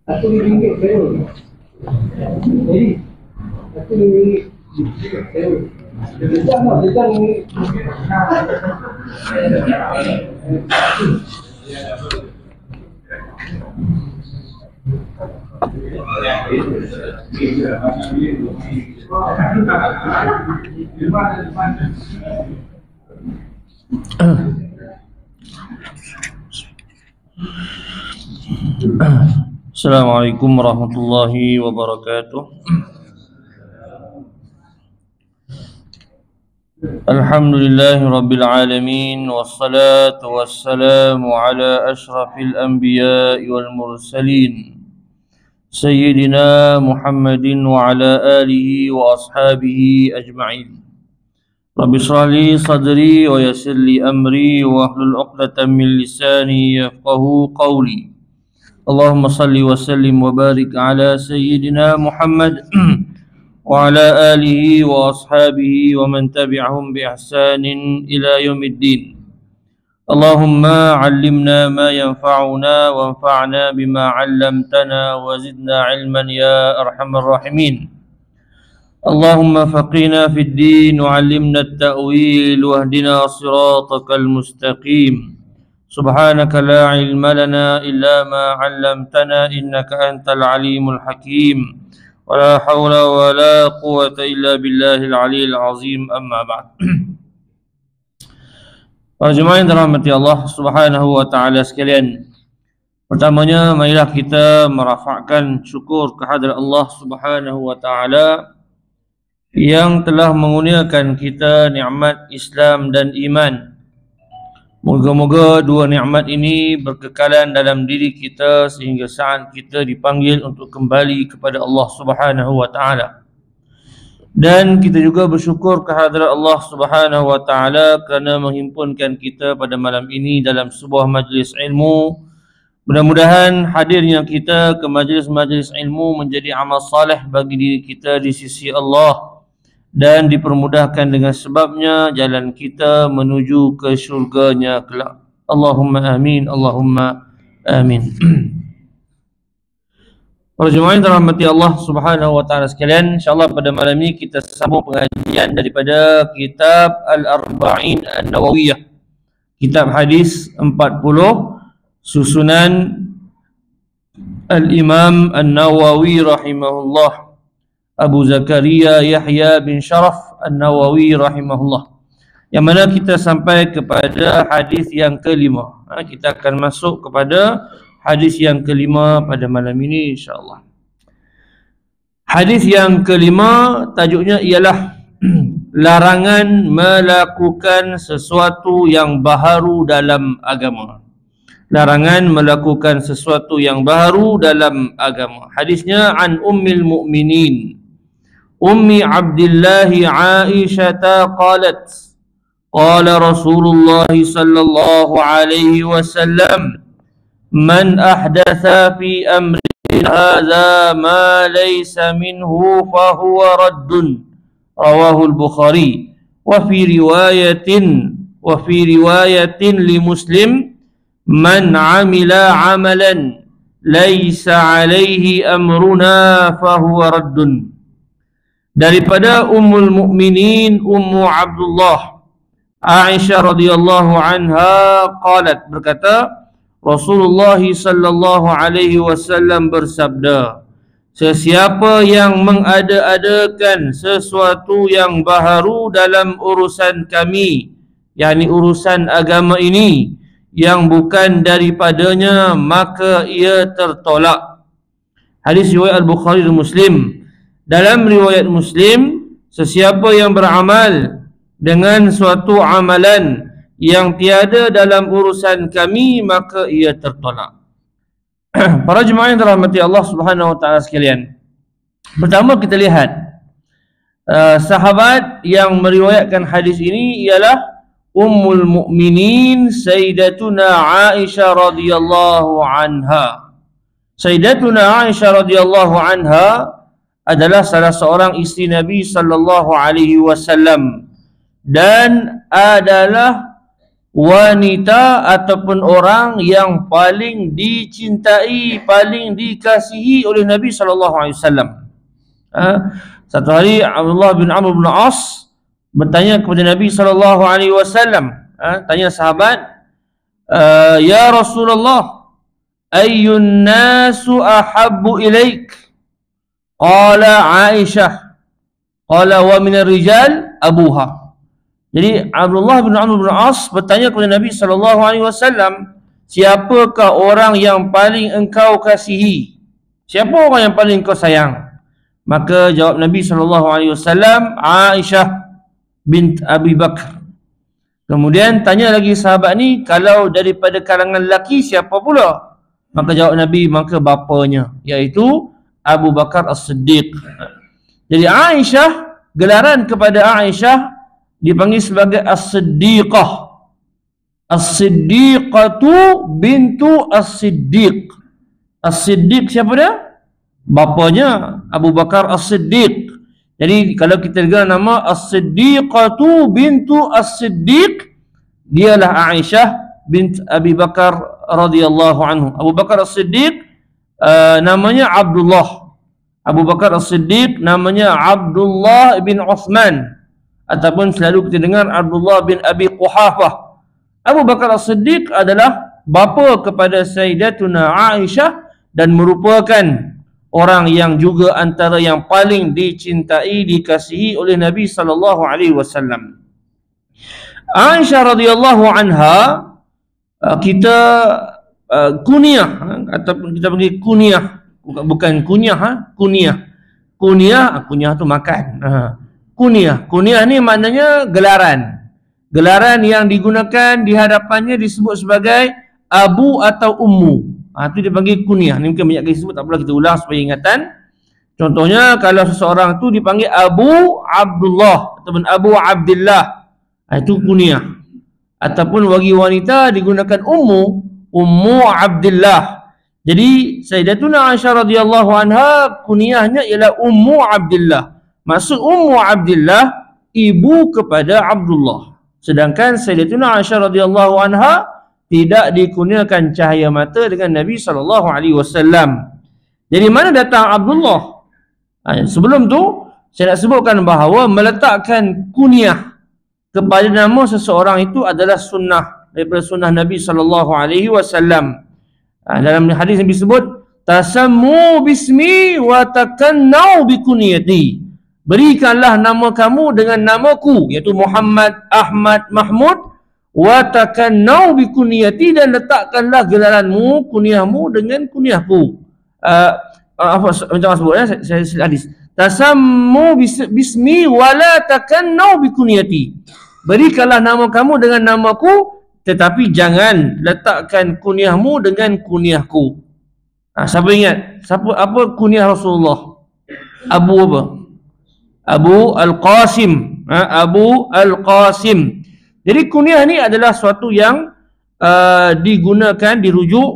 Aku RM5 sewa. Jadi aku RM5 sewa. Sejam lah, sejam RM5. Assalamualaikum warahmatullahi wabarakatuh. Alhamdulillahi rabbil alamin, wassalatu wassalamu ala ashrafil anbiya'i wal mursalin, Sayyidina Muhammadin wa ala alihi wa ashabihi ajma'in. Rabbi shrah li sadri wa yassir li amri wa hlul 'uqdatam min lisani yafqahu qawli. Allahumma salli wa sallim wa barik ala Sayyidina Muhammad wa ala alihi wa ashabihi wa man tabi'ahum bi ihsanin ila yaumiddin. Allahumma 'allimna ma yanfa'una wa anfa'na bima 'allamtana wa zidna 'ilman ya arhamar rahimin. Allahumma faqina fid din wa 'allimna at-ta'wil wa hdina siratakal mustaqim. Subhanaka la ilma lana illa ma 'allamtana innaka antal alimul hakim. Wa la hawla wa la quwwata illa billahil aliyil azim, amma ba'd. Para jemaah yang dirahmati Allah Subhanahu wa taala sekalian, pertamanya marilah kita merafakkan syukur kehadrat Allah Subhanahu wa taala yang telah mengurniakan kita nikmat Islam dan iman. Moga-moga dua nikmat ini berkekalan dalam diri kita sehingga saat kita dipanggil untuk kembali kepada Allah Subhanahu wa taala. Dan kita juga bersyukur kehadrat Allah Subhanahu wa taala kerana menghimpunkan kita pada malam ini dalam sebuah majlis ilmu. Mudah-mudahan hadirnya kita ke majlis-majlis ilmu menjadi amal saleh bagi diri kita di sisi Allah dan dipermudahkan dengan sebabnya jalan kita menuju ke syurganya kelak. Allahumma amin, Allahumma amin. Para jemaah yang dirahmati Allah Subhanahu wa taala sekalian, insyaallah pada malam ini kita sambung pengajian daripada kitab Al-Arba'in An-Nawawiyah, kitab hadis 40 susunan Al-Imam An-Nawawi rahimahullah, Abu Zakaria Yahya bin Sharaf An-Nawawi rahimahullah, yang mana kita sampai kepada hadis yang kelima. Kita akan masuk kepada hadis yang kelima pada malam ini insya-Allah. Hadis yang kelima tajuknya ialah larangan melakukan sesuatu yang baharu dalam agama. Larangan melakukan sesuatu yang baharu dalam agama. Hadisnya an Ummil Mu'minin Ummi Abdullah Aisyah qalat qala Rasulullah sallallahu alaihi wasallam man ahdatha fi amrina hadha ma laysa minhu fa huwa raddun, rawahu al-Bukhari. Wa fi riwayatin li Muslim man amila amalan laysa alaihi amruna fa huwa raddun. Daripada Ummul Mukminin Ummu Abdullah Aisyah radhiyallahu anha qalat, berkata Rasulullah sallallahu alaihi wasallam bersabda, sesiapa yang mengada-adakan sesuatu yang baharu dalam urusan kami, yakni urusan agama ini, yang bukan daripadanya, maka ia tertolak. Hadis riwayat Al-Bukhari dan Muslim. Dalam riwayat Muslim, sesiapa yang beramal dengan suatu amalan yang tiada dalam urusan kami, maka ia tertolak. Para jemaah yang dirahmati Allah Subhanahu wa taala sekalian. Pertama kita lihat sahabat yang meriwayatkan hadis ini ialah Ummul Mukminin Sayyidatuna Aisyah radhiyallahu anha. Sayyidatuna Aisyah radhiyallahu anha adalah salah seorang isteri Nabi sallallahu alaihi wasallam dan adalah wanita ataupun orang yang paling dicintai, paling dikasihi oleh Nabi sallallahu alaihi wasallam. Satu hari Abdullah bin Amr bin As bertanya kepada Nabi sallallahu alaihi wasallam, tanya sahabat, ya Rasulullah, ayyun nasu ahabbu ilaik? Qala Aisyah. Qala wa min ar-rijal abuha. Jadi Abdullah bin Amr bin As bertanya kepada Nabi sallallahu alaihi wasallam, siapakah orang yang paling engkau kasihi? Siapa orang yang paling engkau sayang? Maka jawab Nabi sallallahu alaihi wasallam, Aisyah bint Abi Bakar. Kemudian tanya lagi sahabat ni, kalau daripada kalangan lelaki siapa pula? Maka jawab Nabi, maka bapanya, iaitu Abu Bakar As-Siddiq. Jadi Aisyah, gelaran kepada Aisyah dipanggil sebagai As-Siddiqah. As-Siddiqatu bintu As-Siddiq. As-Siddiq siapa dia? Bapanya Abu Bakar As-Siddiq. Jadi kalau kita dengar nama As-Siddiqatu bintu As-Siddiq, dialah Aisyah bint Abi Bakar radhiyallahu anhu. Abu Bakar As-Siddiq namanya Abdullah. Abu Bakar As-Siddiq namanya Abdullah bin Uthman, ataupun selalu kita dengar Abdullah bin Abi Quhafah. Abu Bakar As-Siddiq adalah bapa kepada Sayyidatuna Aisyah dan merupakan orang yang juga antara yang paling dicintai, dikasihi oleh Nabi sallallahu alaihi wasallam. Aisyah radhiyallahu anha, kita kunyah ataupun kita panggil kunyah, bukan kunyah, kunyah tu makan. Kunyah ni maknanya gelaran. Gelaran yang digunakan di hadapannya disebut sebagai abu atau ummu. Itu dia panggil kunyah. Ni mungkin banyak kali sebut, tak apalah kita ulang supaya ingatan. Contohnya kalau seseorang tu dipanggil Abu Abdullah ataupun Abu Abdillah, itu kunyah. Ataupun bagi wanita digunakan Ummu Abdillah. Jadi Sayyidatuna Aisyah radhiyallahu anha kunyahnya ialah Ummu Abdillah. Maksud Ummu Abdillah, ibu kepada Abdullah. Sedangkan Sayyidatuna Aisyah radhiyallahu anha tidak dikurniakan cahaya mata dengan Nabi sallallahu alaihi wasallam. Jadi mana datang Abdullah? Sebelum tu saya nak sebutkan bahawa meletakkan kunyah kepada nama seseorang itu adalah sunnah daripada sunnah Nabi sallallahu alaihi wasallam. Dalam hadis yang disebut tasammu bismi wa takannau bi kunyati. Berikanlah nama kamu dengan namaku, iaitu Muhammad, Ahmad, Mahmud, wa takannau bi kunyati, dan letakkanlah gelaranmu, kunyahmu dengan kunyahku. Macam mana sebut, saya hadis. Tasammu bismi wa la takannau bi kunyati. Berikanlah nama kamu dengan namaku, tetapi jangan letakkan kunyahmu dengan kunyahku. Siapa ingat? Apa kunyah Rasulullah? Abu apa? Abu Al-Qasim. Abu Al-Qasim. Jadi kunyah ni adalah suatu yang digunakan, dirujuk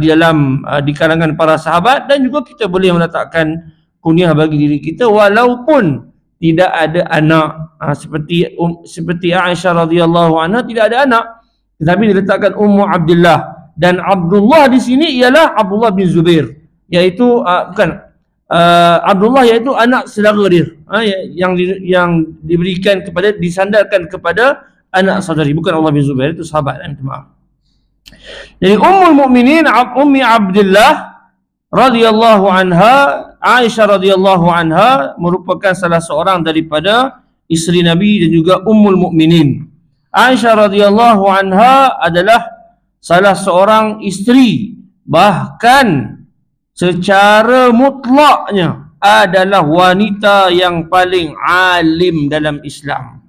di dalam di kalangan para sahabat, dan juga kita boleh meletakkan kunyah bagi diri kita walaupun tidak ada anak. Seperti Aisyah radhiyallahu anha tidak ada anak, tetapi diletakkan Ummu Abdillah. Dan Abdullah di sini ialah Abdullah bin Zubair, iaitu Abdullah iaitu anak saudara dia, yang diberikan kepada, disandarkan kepada anak saudari, bukan Allah bin Zubair, itu sahabat. Maaf. Jadi Ummul Mukminin Ummi Abdillah radhiyallahu anha, Aisyah radhiyallahu anha merupakan salah seorang daripada isteri Nabi dan juga Ummul Mukminin. Aisyah radhiyallahu anha adalah salah seorang isteri, bahkan secara mutlaknya adalah wanita yang paling alim dalam Islam.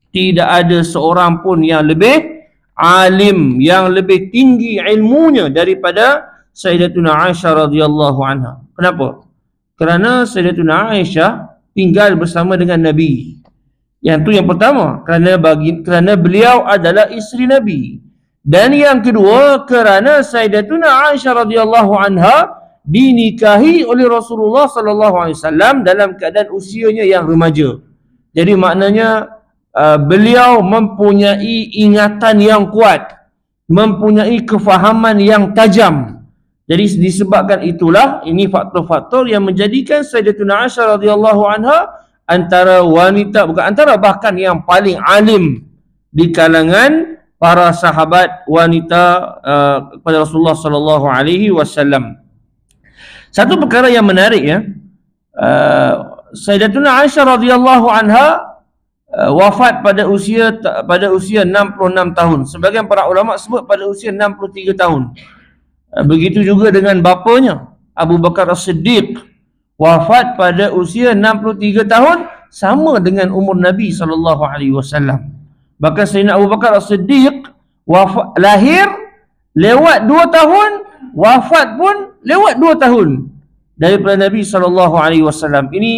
Tidak ada seorang pun yang lebih alim yang lebih tinggi ilmunya daripada Sayyidatuna Aisyah radhiyallahu anha. Kenapa? Kerana Sayyidatuna Aisyah tinggal bersama dengan Nabi. Yang tu yang pertama, kerana beliau adalah isteri Nabi. Dan yang kedua, kerana Sayyidatuna Aisyah radhiyallahu anha dinikahi oleh Rasulullah sallallahu alaihi wasallam dalam keadaan usianya yang remaja. Jadi maknanya beliau mempunyai ingatan yang kuat, mempunyai kefahaman yang tajam. Jadi disebabkan itulah ini faktor-faktor yang menjadikan Sayyidatuna Aisyah radhiyallahu anha antara wanita, bukan antara, bahkan yang paling alim di kalangan para sahabat wanita kepada Rasulullah sallallahu alaihi wasallam. Satu perkara yang menarik ya, Sayyidatuna Aisyah radhiyallahu anha wafat pada usia 66 tahun. Sebagian para ulama sebut pada usia 63 tahun. Begitu juga dengan bapanya Abu Bakar As-Siddiq, wafat pada usia 63 tahun, sama dengan umur Nabi SAW. Bahkan Sayyidina Abu Bakar As-Siddiq lahir lewat 2 tahun, wafat pun lewat 2 tahun daripada Nabi SAW. Ini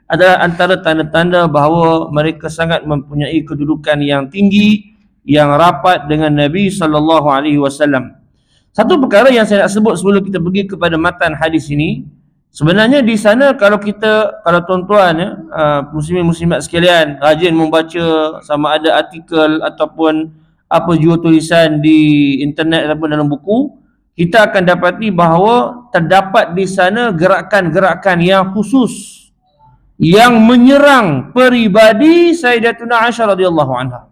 adalah antara tanda-tanda bahawa mereka sangat mempunyai kedudukan yang tinggi, yang rapat dengan Nabi SAW. Satu perkara yang saya nak sebut sebelum kita pergi kepada matan hadis ini, sebenarnya di sana kalau tuan-tuan ya, muslimin-muslimat sekalian rajin membaca sama ada artikel ataupun apa jua tulisan di internet ataupun dalam buku, kita akan dapati bahawa terdapat di sana gerakan-gerakan yang khusus yang menyerang peribadi Sayyidatuna Aisyah radhiyallahu anha.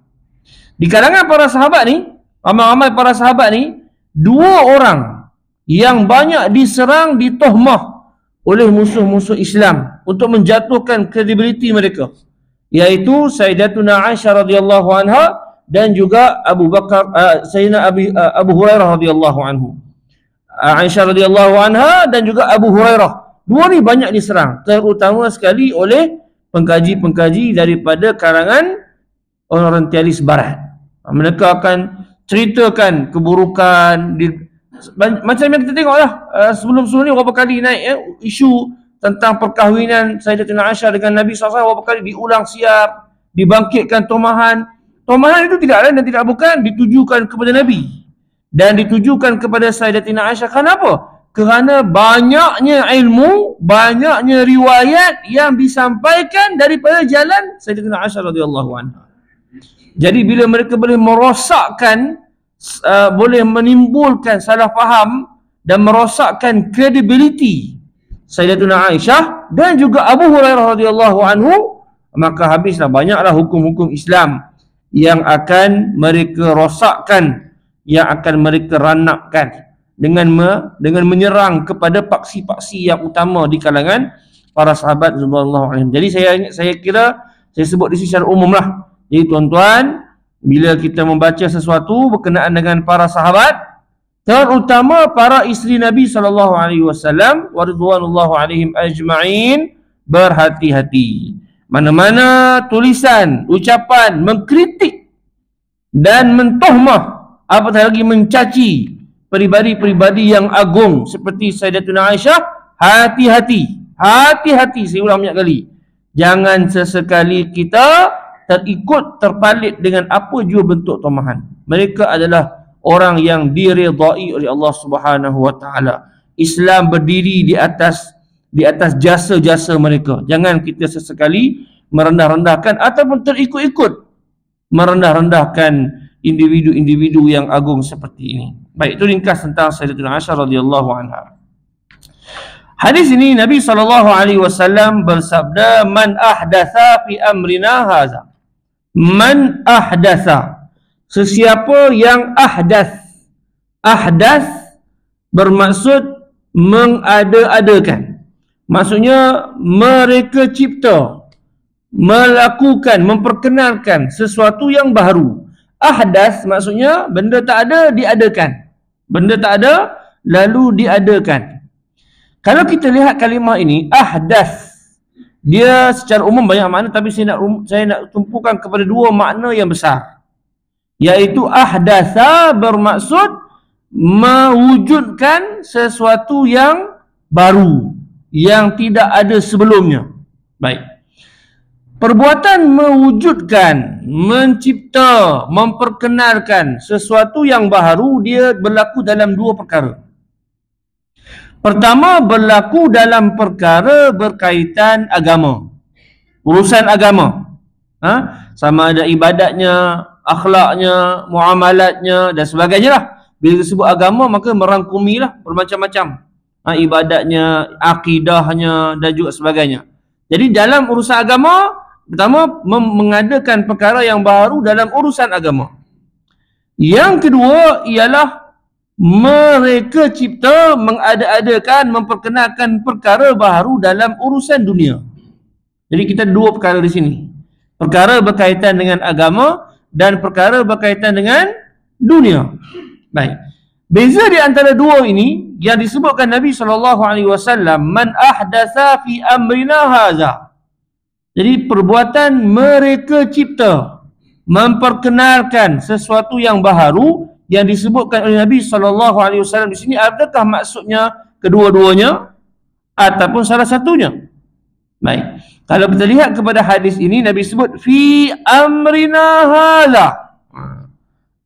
Di kalangan para sahabat ni, ramai-ramai para sahabat ni, 2 orang yang banyak diserang, ditohmah oleh musuh-musuh Islam untuk menjatuhkan kredibiliti mereka, iaitu Sayyidatuna Aisyah radhiyallahu anha dan juga Sayyidina Abu Hurairah radhiyallahu anhu. Aisyah radhiyallahu anha dan juga Abu Hurairah, 2 ni banyak diserang, terutama sekali oleh pengkaji-pengkaji daripada kalangan orientalis barat. Mereka akan ceritakan keburukan macam yang kita tengoklah sebelum-sebelum ni berapa kali naik isu tentang perkahwinan Sayyidatuna Aisyah dengan Nabi SAW, berapa kali diulang siap, dibangkitkan tomahan. Tomahan itu tidak lain dan tidak bukan ditujukan kepada Nabi dan ditujukan kepada Sayyidatina Aisyah. Kenapa? Kerana banyaknya ilmu, banyaknya riwayat yang disampaikan daripada jalan Sayyidatina Aisyah radhiyallahu anha. Jadi bila mereka boleh merosakkan, boleh menimbulkan salah faham dan merosakkan kredibiliti Sayyidatuna Aisyah dan juga Abu Hurairah radhiyallahu anhu, maka habislah banyaklah hukum-hukum Islam yang akan mereka rosakkan, yang akan mereka ranapkan dengan menyerang kepada paksi-paksi yang utama di kalangan para sahabat radhiyallahu anhum. Jadi saya kira saya sebut di sini secara umum lah. Jadi tuan-tuan, bila kita membaca sesuatu berkenaan dengan para sahabat, terutama para isteri Nabi SAW wa ridwanullahu alaihim ajma'in, berhati-hati. Mana-mana tulisan, ucapan mengkritik dan mentohmah, apatah lagi mencaci peribadi-peribadi yang agung seperti Sayyidatuna Aisyah, hati-hati. Hati-hati, saya ulang banyak kali. Jangan sesekali kita terpalit dengan apa jua bentuk tomahan. Mereka adalah orang yang diridai oleh Allah Subhanahu wa taala. Islam berdiri di atas jasa-jasa mereka. Jangan kita sesekali merendah-rendahkan ataupun terikut-ikut merendah-rendahkan individu-individu yang agung seperti ini. Baik, itu ringkas tentang Sayyidatuna Aisyah radhiyallahu anha. Hadis ini Nabi SAW bersabda, "Man ahdatha fi amrina hadza." Man ahdatha, sesiapa yang ahdath. Ahdath bermaksud mengada-adakan. Maksudnya mereka cipta, melakukan, memperkenalkan sesuatu yang baru. Ahdath maksudnya benda tak ada diadakan. Benda tak ada lalu diadakan. Kalau kita lihat kalimah ini, ahdath, dia secara umum banyak makna, tapi saya nak tumpukan kepada 2 makna yang besar. Iaitu ahdatsa bermaksud mewujudkan sesuatu yang baru, yang tidak ada sebelumnya. Baik. Perbuatan mewujudkan, mencipta, memperkenalkan sesuatu yang baru, dia berlaku dalam dua perkara. Pertama, berlaku dalam perkara berkaitan agama, urusan agama. Sama ada ibadatnya, akhlaknya, muamalatnya dan sebagainya lah. Bila disebut agama, maka merangkumilah bermacam-macam. Ibadatnya, akidahnya dan juga sebagainya. Jadi dalam urusan agama, pertama mengadakan perkara yang baru dalam urusan agama. Yang kedua ialah mereka cipta, mengada-adakan, memperkenalkan perkara baru dalam urusan dunia. Jadi kita dua perkara di sini. Perkara berkaitan dengan agama dan perkara berkaitan dengan dunia. Baik. Beza di antara dua ini yang disebutkan Nabi SAW, man ahdatsa fi amrina hadza. Jadi perbuatan mereka cipta, memperkenalkan sesuatu yang baru yang disebutkan oleh Nabi SAW di sini, adakah maksudnya kedua-duanya ataupun salah satunya? Baik. Kalau kita lihat kepada hadis ini, Nabi sebut fi amrina hadza.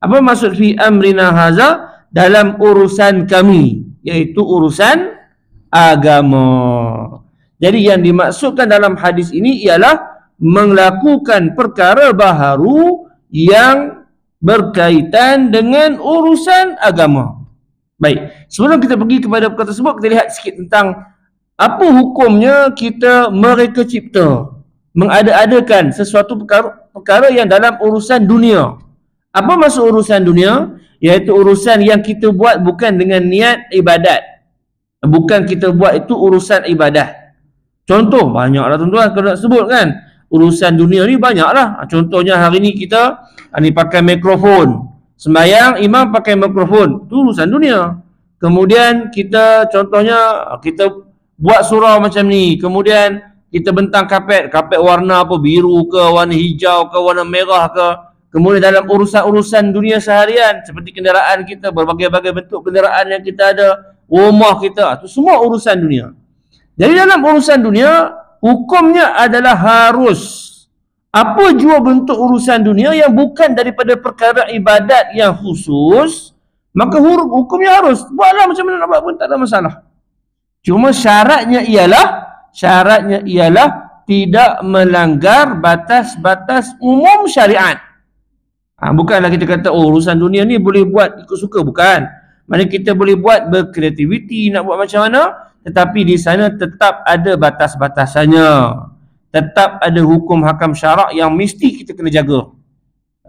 Apa maksud fi amrina hadza? Dalam urusan kami, iaitu urusan agama. Jadi yang dimaksudkan dalam hadis ini ialah melakukan perkara baharu yang berkaitan dengan urusan agama. Baik, sebelum kita pergi kepada perkara tersebut, kita lihat sikit tentang apa hukumnya kita mereka cipta, mengada-adakan sesuatu perkara yang dalam urusan dunia. Apa maksud urusan dunia? Iaitu urusan yang kita buat bukan dengan niat ibadat. Bukan kita buat itu urusan ibadah. Contoh, banyaklah tuan-tuan kalau nak sebut kan. Urusan dunia ni banyaklah. Contohnya hari ni kita ni pakai mikrofon. Sembahyang, imam pakai mikrofon. Itu urusan dunia. Kemudian kita contohnya kita buat surau macam ni. Kemudian kita bentang kapet warna apa, biru ke, warna hijau ke, warna merah ke. Kemudian dalam urusan-urusan dunia seharian, seperti kenderaan kita, berbagai-bagai bentuk kenderaan yang kita ada, rumah kita, itu semua urusan dunia. Jadi dalam urusan dunia, hukumnya adalah harus. Apa jua bentuk urusan dunia yang bukan daripada perkara ibadat yang khusus, maka hukumnya harus. Buatlah macam mana nak buat pun tak ada masalah. Cuma syaratnya ialah tidak melanggar batas-batas umum syariat. Bukanlah kita kata urusan dunia ni boleh buat ikut suka, bukan. Mana kita boleh buat berkreativiti nak buat macam mana, tetapi di sana tetap ada batas-batasannya. Tetap ada hukum hakam syarak yang mesti kita kena jaga.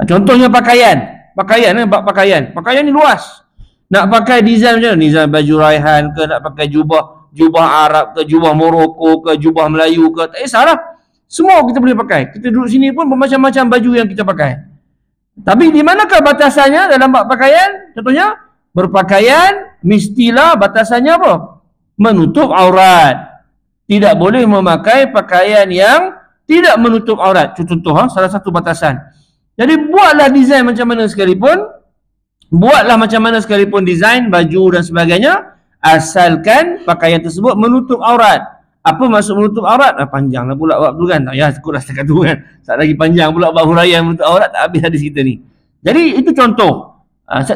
Contohnya pakaian. Pakaian ni luas. Nak pakai design macam mana? Design baju Raihan ke, nak pakai jubah Arab ke, jubah Morocco ke, jubah Melayu ke, tak kisahlah. Semua kita boleh pakai. Kita duduk sini pun bermacam-macam baju yang kita pakai. Tapi di manakah batasannya dalam bab pakaian? Contohnya, berpakaian mestilah batasannya apa? Menutup aurat. Tidak boleh memakai pakaian yang tidak menutup aurat. Contoh, salah satu batasan. Jadi buatlah desain macam mana sekalipun desain baju dan sebagainya, asalkan pakaian tersebut menutup aurat. Apa maksud menutup aurat? Panjanglah pula bab tu kan. Tak payah ikutlah setakat tu kan. Tak lagi panjang pula bab huraian menutup aurat, tak habis hadis kita ni. Jadi itu contoh.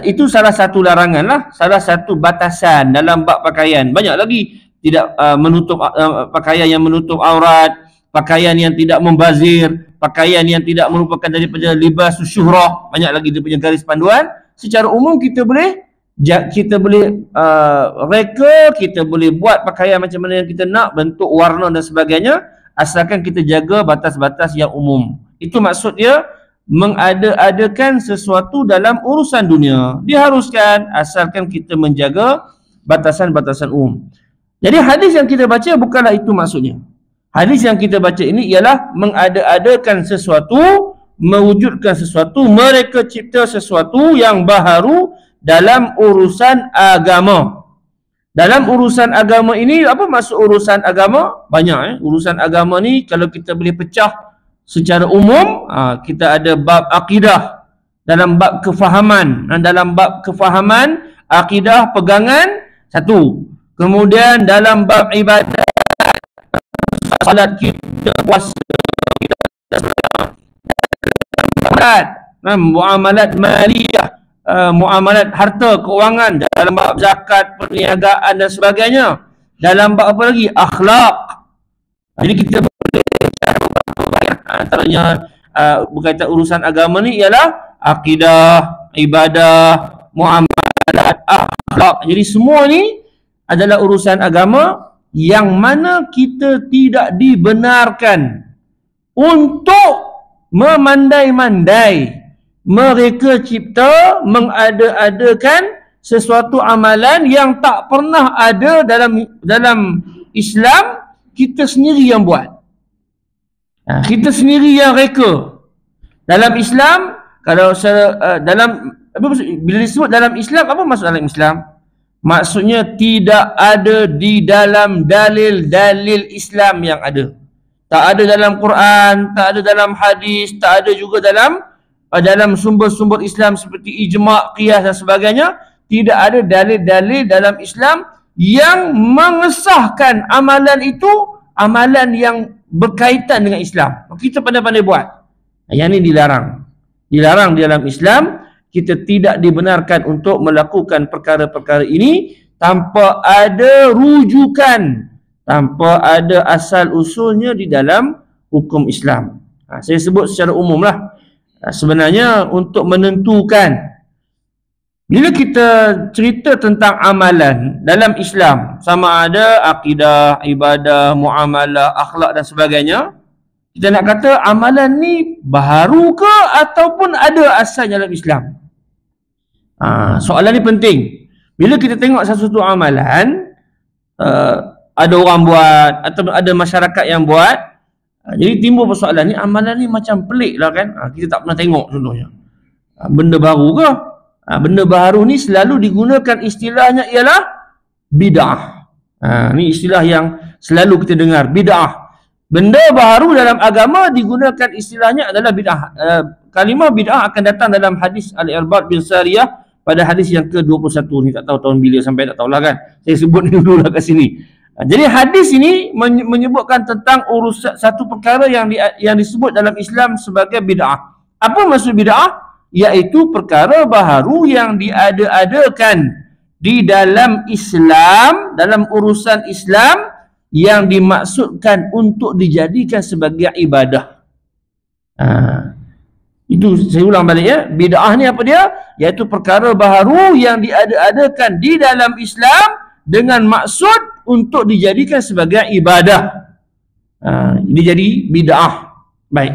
Itu salah satu larangan lah, salah satu batasan dalam bab pakaian. Banyak lagi tidak menutup pakaian yang menutup aurat, pakaian yang tidak membazir, pakaian yang tidak merupakan daripada libas syuhrah. Banyak lagi dia punya garis panduan. Secara umum kita boleh reka, kita boleh buat pakaian macam mana yang kita nak, bentuk, warna dan sebagainya, asalkan kita jaga batas-batas yang umum. Itu maksud dia mengada-adakan sesuatu dalam urusan dunia. Diharuskan asalkan kita menjaga batasan-batasan umum. Jadi hadis yang kita baca bukanlah itu maksudnya. Hadis yang kita baca ini ialah mengada-adakan sesuatu, mewujudkan sesuatu, mereka cipta sesuatu yang baharu dalam urusan agama. Dalam urusan agama ini, apa maksud urusan agama? Banyak. Urusan agama ni kalau kita boleh pecah secara umum, kita ada bab akidah, dalam bab kefahaman. Dalam bab kefahaman, akidah, pegangan, satu. Kemudian dalam bab ibadat, salat kita, puasa kita, muamalat maliyah, muamalat harta, keuangan, dalam bab zakat, perniagaan dan sebagainya. Dalam bab apa lagi? Akhlak. Jadi kita boleh antaranya berkaitan urusan agama ni ialah akidah, ibadah, muamalat, akhlak. Jadi semua ni adalah urusan agama yang mana kita tidak dibenarkan untuk memandai-mandai, mereka cipta, mengada-adakan sesuatu amalan yang tak pernah ada dalam Islam. Kita sendiri yang buat. Kita sendiri yang reka. Dalam Islam, kalau dalam apa maksud, bila disebut dalam Islam, apa maksud dalam Islam? Maksudnya tidak ada di dalam dalil-dalil Islam yang ada. Tak ada dalam Quran, tak ada dalam hadis, tak ada juga dalam sumber-sumber Islam seperti ijma', qiyas dan sebagainya. Tidak ada dalil-dalil dalam Islam yang mengesahkan amalan itu, amalan yang berkaitan dengan Islam. Kita pandai-pandai buat. Yang ini dilarang. Dilarang di dalam Islam. Kita tidak dibenarkan untuk melakukan perkara-perkara ini tanpa ada rujukan, tanpa ada asal usulnya di dalam hukum Islam. Saya sebut secara umum lah. Sebenarnya untuk menentukan, bila kita cerita tentang amalan dalam Islam, sama ada akidah, ibadah, muamalah, akhlak dan sebagainya, kita nak kata amalan ni baru ke ataupun ada asalnya dalam Islam? Soalan ni penting. Bila kita tengok sesuatu amalan, ada orang buat atau ada masyarakat yang buat, jadi timbul persoalan ni, amalan ni macam pelik lah kan. Kita tak pernah tengok contohnya. Benda baru ke? Benda baru ni selalu digunakan istilahnya ialah bid'ah. Ni istilah yang selalu kita dengar, bid'ah. Benda baru dalam agama digunakan istilahnya adalah bid'ah. Kalimah bid'ah akan datang dalam hadis Al-Irbad bin Sariyah pada hadis yang ke-21 ni, tak tahu tahun bila sampai, tak tahulah kan. Saya sebut ni dulu lah kat sini. Jadi hadis ini menyebutkan tentang urusan satu perkara yang disebut dalam Islam sebagai bid'ah. Apa maksud bid'ah? Iaitu perkara baharu yang diada-adakan di dalam Islam, dalam urusan Islam, yang dimaksudkan untuk dijadikan sebagai ibadah. Itu saya ulang balik ya. Bid'ah ni apa dia? Iaitu perkara baharu yang diada-adakan di dalam Islam dengan maksud untuk dijadikan sebagai ibadah. Ini jadi bid'ah. Baik.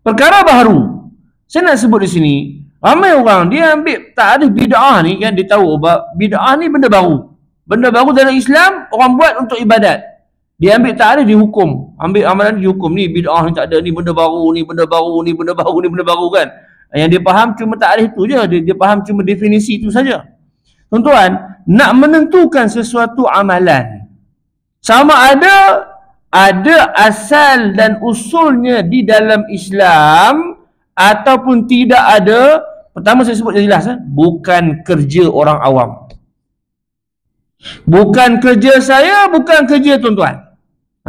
Perkara baharu. Saya nak sebut di sini, ramai orang dia ambil takrif bid'ah ni kan, dia tahu bid'ah ni benda baru. Benda baru dalam Islam, orang buat untuk ibadat. Dia ambil takrif, dihukum. Ambil amalan dihukum. Ni bid'ah ni tak ada, ni benda baru, ni benda baru, ni benda baru, ni benda baru kan. Yang dia faham cuma takrif tu je, dia faham cuma definisi itu saja. Tuan-tuan, nak menentukan sesuatu amalan, sama ada asal dan usulnya di dalam Islam ataupun tidak ada. Pertama saya sebut jelas, bukan kerja orang awam. Bukan kerja saya, bukan kerja tuan-tuan.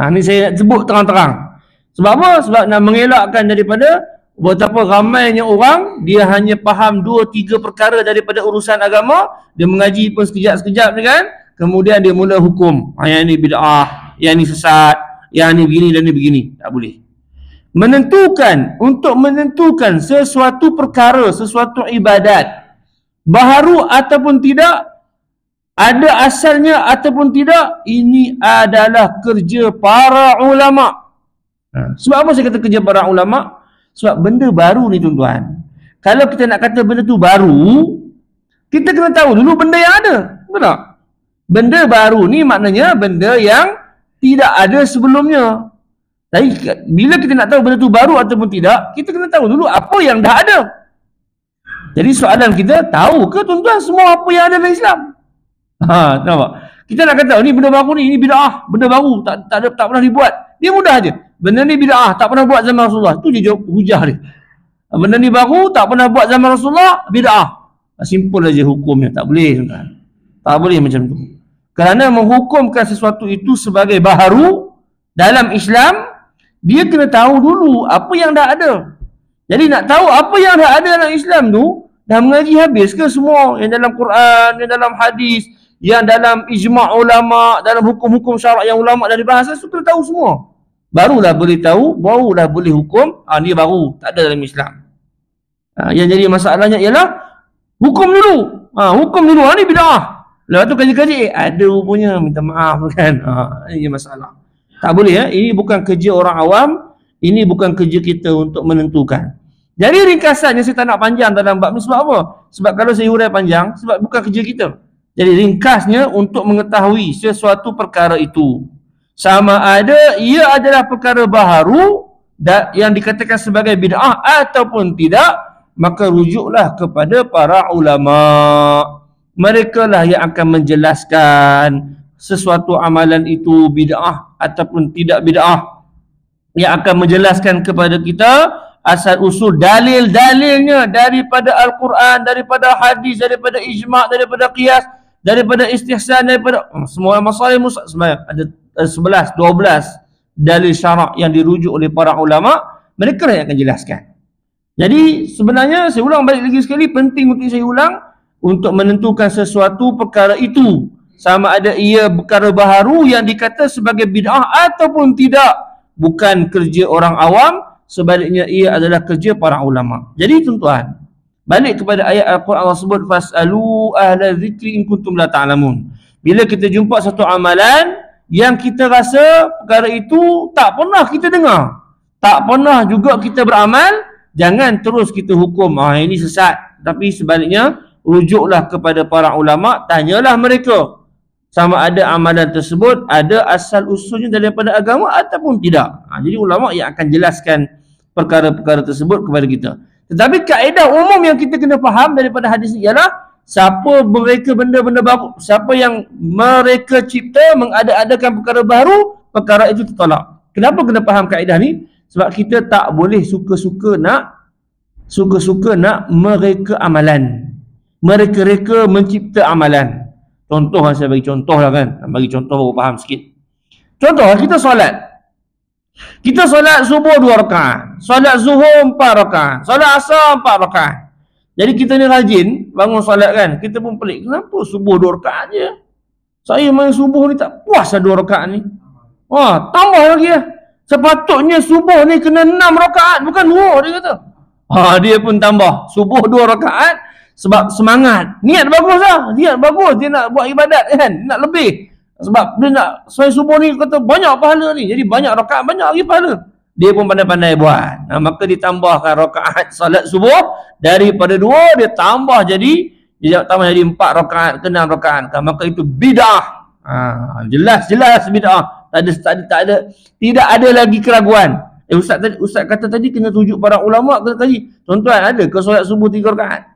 Ni saya nak sebut terang-terang. Sebab apa? Sebab nak mengelakkan daripada betapa ramainya orang, dia hanya faham 2-3 perkara daripada urusan agama, dia mengaji pun sekejap-sekejap ni kan, kemudian dia mula hukum. Yang ni bid'ah, yang ni sesat, yang ni begini dan ni begini. Tak boleh. Untuk menentukan sesuatu perkara, sesuatu ibadat, baharu ataupun tidak, ada asalnya ataupun tidak, ini adalah kerja para ulama. Sebab apa saya kata kerja para ulama? Sebab benda baru ni tuan-tuan, kalau kita nak kata benda tu baru, kita kena tahu dulu benda yang ada. Betul tak? Benda baru ni maknanya benda yang tidak ada sebelumnya. Tapi bila kita nak tahu benda tu baru ataupun tidak, kita kena tahu dulu apa yang dah ada. Jadi soalan kita, tahu ke tuan-tuan semua apa yang ada dalam Islam? Nampak? Kita nak kata ni benda baru ni bid'ah, benda baru, tak pernah dibuat. Dia mudah aje. Benda ni bid'ah, tak pernah buat zaman Rasulullah. Tu dia jawab hujah dia. Benda ni baru, tak pernah buat zaman Rasulullah, bid'ah. Simple aja hukumnya, tak boleh tuan. Tak boleh macam tu. Kerana menghukumkan sesuatu itu sebagai baharu dalam Islam, dia kena tahu dulu apa yang dah ada. Jadi nak tahu apa yang dah ada dalam Islam tu, dah mengaji habis ke semua yang dalam Quran, yang dalam hadis, yang dalam ijma' ulama', dalam hukum-hukum syarak yang ulama' dah dibahas, tu kena tahu semua. Barulah boleh tahu, barulah boleh hukum, ni baru, tak ada dalam Islam. Yang jadi masalahnya ialah hukum dulu. Hukum dulu, ni bid'ah. Lepas tu kaji-kaji, ada rupanya, minta maaf kan. Ini masalah. Tak boleh ya. Ini bukan kerja orang awam, ini bukan kerja kita untuk menentukan. Jadi ringkasannya saya tak nak panjang dalam bab ni sebab apa? Sebab kalau saya hurai panjang, sebab bukan kerja kita. Jadi ringkasnya untuk mengetahui sesuatu perkara itu. Sama ada ia adalah perkara baharu yang dikatakan sebagai bid'ah ataupun tidak, maka rujuklah kepada para ulama'. Mereka lah yang akan menjelaskan sesuatu amalan itu bid'ah ataupun tidak bid'ah. Yang akan menjelaskan kepada kita asal usul dalil-dalilnya daripada Al-Quran, daripada hadis, daripada ijma', daripada qiyas, daripada istihsan, daripada semua masalah sebenarnya ada 11, 12 dalil syarak yang dirujuk oleh para ulama'. Mereka lah yang akan jelaskan. Jadi sebenarnya saya ulang balik lagi sekali, penting untuk saya ulang untuk menentukan sesuatu perkara itu sama ada ia perkara baharu yang dikata sebagai bid'ah ataupun tidak, bukan kerja orang awam, sebaliknya ia adalah kerja para ulama. Jadi tuan-tuan, balik kepada ayat Al-Quran Allah sebut fas'alu ahla zikri in kuntum la ta'lamun. Bila kita jumpa satu amalan yang kita rasa perkara itu tak pernah kita dengar, tak pernah juga kita beramal, jangan terus kita hukum ini sesat. Tapi sebaliknya rujuklah kepada para ulama, tanyalah mereka sama ada amalan tersebut ada asal usulnya daripada agama ataupun tidak. Jadi ulama yang akan jelaskan perkara-perkara tersebut kepada kita. Tetapi kaedah umum yang kita kena faham daripada hadis ini ialah siapa mereka benda-benda baru, siapa yang mereka cipta mengada-adakan perkara baru, perkara itu tertolak. Kenapa kena faham kaedah ni? Sebab kita tak boleh suka-suka nak mereka amalan. Mereka mencipta amalan. Contoh saya bagi contoh lah kan. Bagi contoh baru faham sikit. Contoh kita solat. Kita solat subuh 2 rakaat, solat zuhur 4 rakaat, solat asar 4 rakaat. Jadi kita ni rajin bangun solat kan. Kita pun pelik, kenapa subuh 2 rakaat je? Saya main subuh ni tak puas lah 2 rakaat ni. Tambah lagi lah. Sepatutnya subuh ni kena 6 rakaat, bukan 2, dia kata. Dia pun tambah subuh 2 rakaat. Sebab semangat, niat bagus lah, niat bagus, dia nak buat ibadat kan, nak lebih. Sebab dia nak solat subuh ni kata banyak pahala ni, jadi banyak rakaat, banyak lagi pahala. Dia pun pandai-pandai buat. Maka ditambahkan rakaat salat subuh daripada 2, dia tambah jadi 4 rakaat ke 6 rakaat. Maka itu bid'ah. Jelas bid'ah. Tidak ada lagi keraguan. Ustaz kata tadi kena tujuk para ulama, kena kaji. Tuan-tuan, ada ke solat subuh 3 rakaat?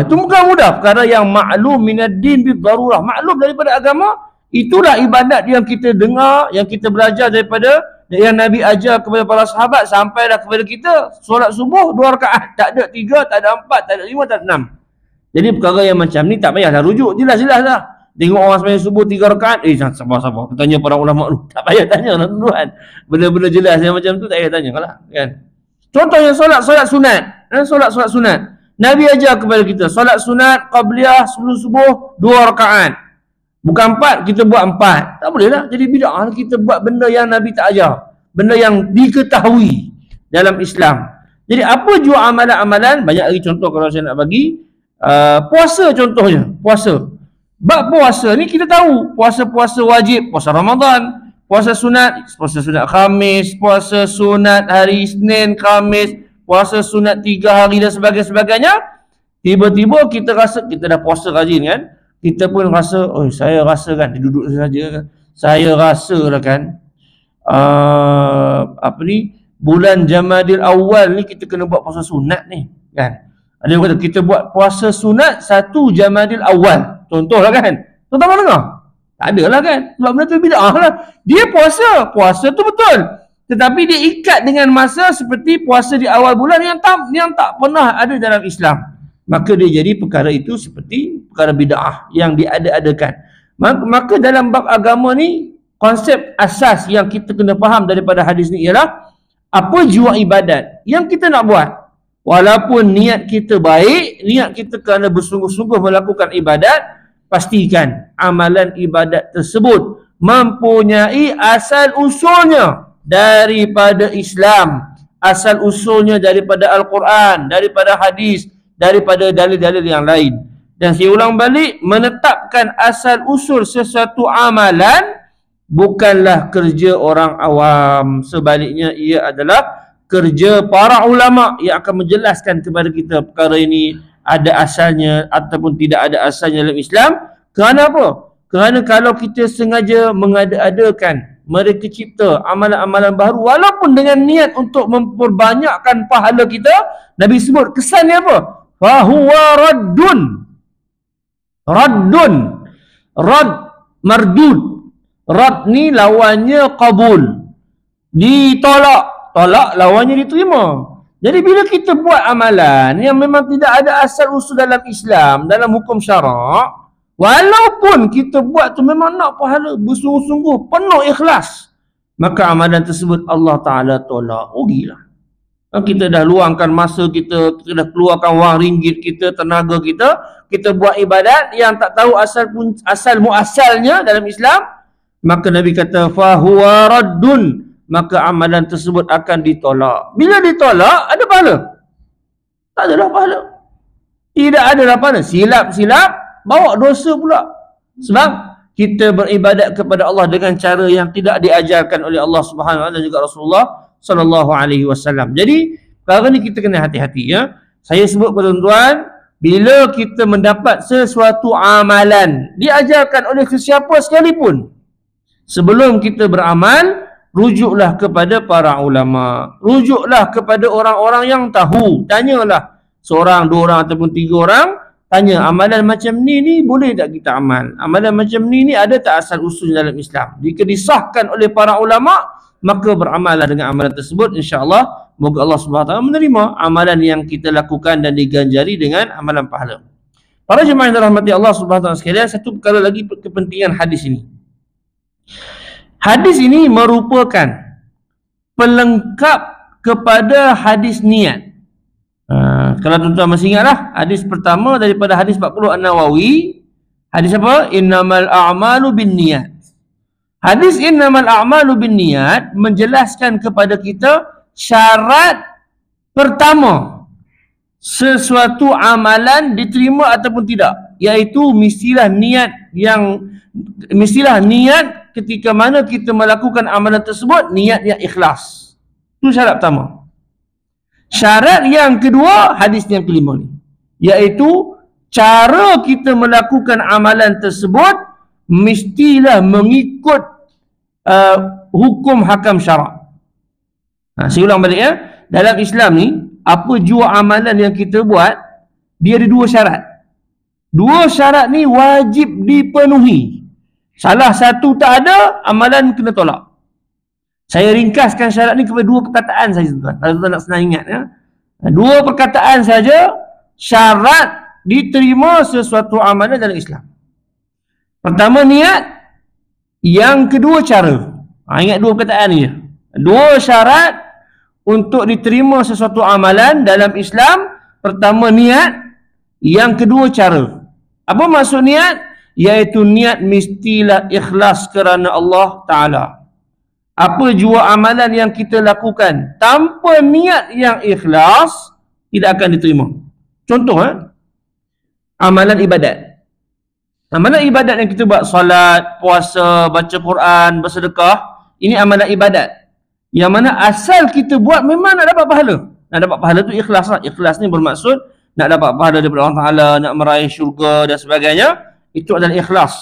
Itu bukan mudah. Perkara yang maklum minad din bi darurah, maklum daripada agama. Itulah ibadat yang kita dengar, yang kita belajar daripada yang Nabi ajar kepada para sahabat sampailah kepada kita. Solat subuh 2 rakaat, tak ada 3, tak ada 4, tak ada 5, tak ada 6. Jadi perkara yang macam ni tak payahlah rujuk, jelas-jelas lah. Tengok orang sembahyang subuh 3 rakaat, sabar. Tanya para ulama dulu, tak payah tanya lah tuan. Benda-benda jelas yang macam tu tak payah tanya lah kan. Contoh yang solat sunat, solat sunat. Nabi ajar kepada kita solat sunat qabliyah sebelum subuh 2 rakaat. Bukan 4, kita buat 4. Tak boleh lah. Jadi bid'ah kita buat benda yang Nabi tak ajar, benda yang diketahui dalam Islam. Jadi apa jua amalan-amalan? Banyak lagi contoh kalau saya nak bagi. Puasa contohnya, puasa. Bab puasa ni kita tahu, puasa-puasa wajib, puasa Ramadan, puasa sunat Khamis, puasa sunat hari Isnin, Khamis, puasa sunat 3 hari dan sebagainya. Tiba-tiba kita rasa kita dah puasa rajin kan, kita pun rasa, saya rasa kan, dia duduk saja kan, saya rasa lah kan, bulan Jamadil Awal ni kita kena buat puasa sunat ni kan. Ada yang kata kita buat puasa sunat 1 Jamadil Awal, contoh lah kan. Tuan-tuan dengar? Tak ada lah kan, sebab benda tu bid'ah lah. Dia puasa tu betul, tetapi dia ikat dengan masa seperti puasa di awal bulan yang tak pernah ada dalam Islam. Maka dia jadi perkara itu seperti perkara bid'ah yang diada-adakan. Maka dalam bab agama ni, konsep asas yang kita kena faham daripada hadis ni ialah apa jua ibadat yang kita nak buat. Walaupun niat kita baik, niat kita kerana bersungguh-sungguh melakukan ibadat, pastikan amalan ibadat tersebut mempunyai asal usulnya daripada Islam, asal usulnya daripada Al-Quran, daripada hadis, daripada dalil-dalil yang lain. Dan saya ulang balik, menetapkan asal usul sesuatu amalan bukanlah kerja orang awam. Sebaliknya ia adalah kerja para ulama yang akan menjelaskan kepada kita perkara ini ada asalnya ataupun tidak ada asalnya dalam Islam. Kerana apa? Kerana kalau kita sengaja mengada-adakan, mereka cipta amalan-amalan baru walaupun dengan niat untuk memperbanyakkan pahala kita, Nabi sebut kesannya apa? Fahuwa raddun. Raddun. Rad, mardud. Rad ni lawannya qabul. Ditolak. Tolak lawannya diterima. Jadi bila kita buat amalan yang memang tidak ada asal usul dalam Islam, dalam hukum syarak, walaupun kita buat tu memang nak pahala bersungguh-sungguh, penuh ikhlas, maka amalan tersebut Allah Ta'ala tolak. Oh gila. Kita dah luangkan masa kita dah keluarkan wang ringgit kita, tenaga kita buat ibadat yang tak tahu asal muasalnya dalam Islam, maka Nabi kata fahuwa raddun, maka amalan tersebut akan ditolak. Bila ditolak, ada pahala? Tak ada pahala. Tidak ada pahala. Silap-silap, bawa dosa pula. Sebab kita beribadat kepada Allah dengan cara yang tidak diajarkan oleh Allah Subhanahu Wa Taala dan juga Rasulullah Sallallahu Alaihi Wasallam. Jadi, perkara ni kita kena hati-hati ya. Saya sebut kepada tuan-tuan, bila kita mendapat sesuatu amalan diajarkan oleh sesiapa sekalipun, sebelum kita beramal, rujuklah kepada para ulama. Rujuklah kepada orang-orang yang tahu. Tanyalah seorang, dua orang ataupun tiga orang. Tanya, amalan macam ni boleh tak kita amal? Amalan macam ni ada tak asal usul dalam Islam? Jika disahkan oleh para ulama, maka beramallah dengan amalan tersebut. InsyaAllah, moga Allah SWT menerima amalan yang kita lakukan dan diganjari dengan amalan pahala. Para jemaah yang dirahmati Allah SWT sekalian, satu perkara lagi kepentingan hadis ini. Hadis ini merupakan pelengkap kepada hadis niat. Kalau tuan-tuan masih ingatlah, hadis pertama daripada hadis 40 An-Nawawi, hadis apa? Innamal a'malu bin niat. Hadis innamal a'malu bin niat menjelaskan kepada kita syarat pertama sesuatu amalan diterima ataupun tidak, iaitu mestilah niat ketika mana kita melakukan amalan tersebut, niat yang ikhlas. Itu syarat pertama. Syarat yang kedua, hadis yang kelima ni, iaitu cara kita melakukan amalan tersebut mestilah mengikut hukum hakam syarak. Saya ulang balik ya. Dalam Islam ni, apa jua amalan yang kita buat, dia ada dua syarat. Dua syarat ni wajib dipenuhi. Salah satu tak ada, amalan kena tolak. Saya ringkaskan syarat ni kepada dua perkataan saja, tuan-tuan. Kalau tuan nak senang ingat ya. Dua perkataan saja syarat diterima sesuatu amalan dalam Islam. Pertama niat, yang kedua cara. Ingat dua perkataan ni. Dua syarat untuk diterima sesuatu amalan dalam Islam. Pertama niat, yang kedua cara. Apa maksud niat? Iaitu niat mestilah ikhlas kerana Allah Ta'ala. Apa jua amalan yang kita lakukan tanpa niat yang ikhlas, tidak akan diterima. Contoh amalan ibadat. Amalan ibadat yang kita buat, salat, puasa, baca Quran, bersedekah, ini amalan ibadat. Yang mana asal kita buat memang nak dapat pahala. Nak dapat pahala tu ikhlas lah. Ikhlas ni bermaksud nak dapat pahala daripada Allah Ta'ala, nak meraih syurga dan sebagainya. Itu adalah ikhlas.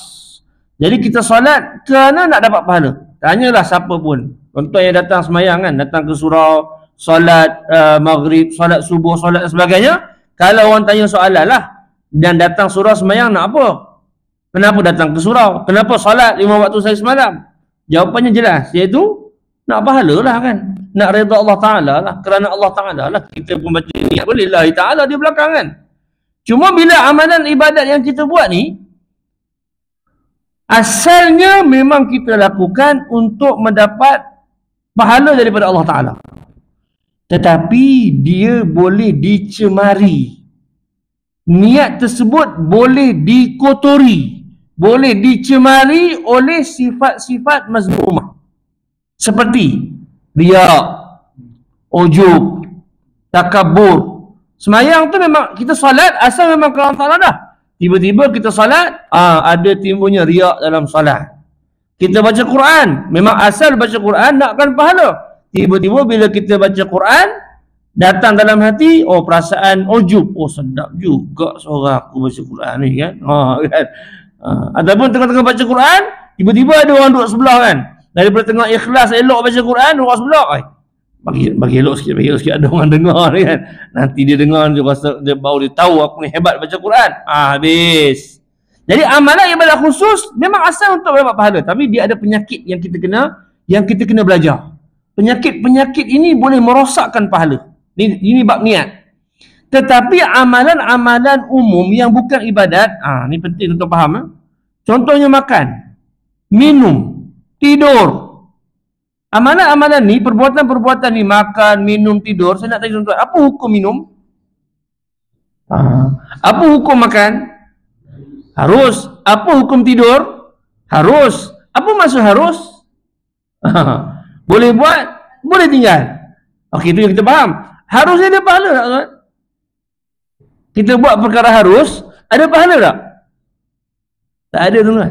Jadi kita salat kerana nak dapat pahala. Tanyalah siapa pun. Contoh yang datang semayang kan, datang ke surau, salat maghrib, salat subuh, salat dan sebagainya. Kalau orang tanya soalan lah, dan datang surau semayang nak apa? Kenapa datang ke surau? Kenapa salat 5 waktu saya semalam? Jawapannya jelas, iaitu Nak pahala lah kan. Nak redha Allah Ta'ala lah. Kerana Allah Ta'ala lah kita pun baca niat pun lillahi ta'ala di belakang kan. Cuma bila amalan ibadat yang kita buat ni, asalnya memang kita lakukan untuk mendapat pahala daripada Allah Ta'ala. Tetapi dia boleh dicemari. Niat tersebut boleh dikotori, boleh dicemari oleh sifat-sifat mazmumah. Seperti riak, ujub, takabur. Semayang tu memang kita solat asal memang kerana Allah Ta'ala dah. Tiba-tiba kita solat, ada timbulnya riak dalam solat. Kita baca Quran, memang asal baca Quran nakkan pahala. Tiba-tiba bila kita baca Quran, datang dalam hati, perasaan ujub. Sedap juga suara aku baca Quran ni kan. Kan? Ataupun tengah-tengah baca Quran, tiba-tiba ada orang duduk sebelah kan. Daripada tengah ikhlas elok baca Quran, orang sebelah, bagi elok sikit ada orang dengar ni kan. Nanti dia dengar, dia rasa dia baru dia tahu aku ni hebat baca Quran. Habis. Jadi amalan ibadah khusus memang asal untuk dapat pahala, tapi dia ada penyakit yang kita kena belajar. Penyakit-penyakit ini boleh merosakkan pahala. Ini bab niat. Tetapi amalan-amalan umum yang bukan ibadat, ni penting untuk faham. Contohnya makan, minum, tidur. Amalan-amalan ni, perbuatan-perbuatan ni, makan, minum, tidur. Saya nak tanya tuan-tuan, apa hukum minum? Apa hukum makan? Harus. Apa hukum tidur? Harus. Apa maksud harus? Boleh buat, boleh tinggal. Okey, itu yang kita faham. Harusnya ada pahala tak tuan? Kita buat perkara harus, ada pahala tak? Tak ada tuan.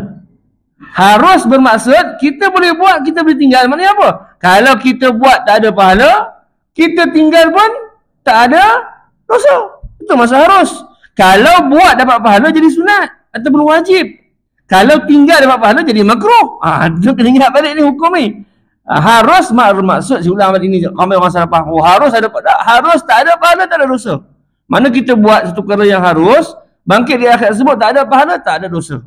Harus bermaksud kita boleh buat, kita boleh tinggal. Maknanya apa? Kalau kita buat tak ada pahala, kita tinggal pun tak ada dosa. Itu maksud harus. Kalau buat dapat pahala jadi sunat ataupun wajib. Kalau tinggal dapat pahala jadi makruh. Itu kena ingat balik ni hukum ni. Harus bermaksud, saya ulang balik ni, ramai orang salah faham. Harus ada pahala, harus tak ada pahala, tak ada dosa. Mana kita buat satu perkara yang harus, bangkit di akhirat tersebut tak ada pahala, tak ada dosa.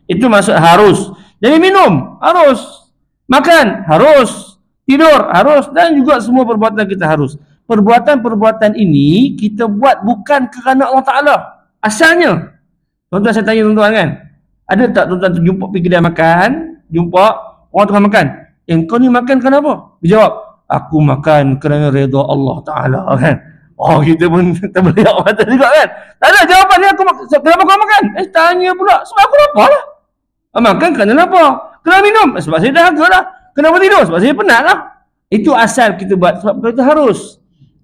Itu maksud harus. Jadi minum harus, makan harus, tidur harus, dan juga semua perbuatan kita harus. Perbuatan-perbuatan ini kita buat bukan kerana Allah Ta'ala asalnya. Tuan-tuan, saya tanya tuan-tuan kan, ada tak tuan-tuan jumpa pergi kedai makan, jumpa orang tengah makan, kau ni makan kenapa? Dia jawab, aku makan kerana redha Allah Ta'ala kan. Kita pun terbeliak mata juga kan. Tak ada jawapan ni, kenapa kau makan? Tanya pula, sebab aku lapar lah. Makan kerana apa? Kenapa minum? Sebab saya dahaga lah. Kenapa tidur? Sebab saya penat lah. Itu asal kita buat, sebab perkara itu harus.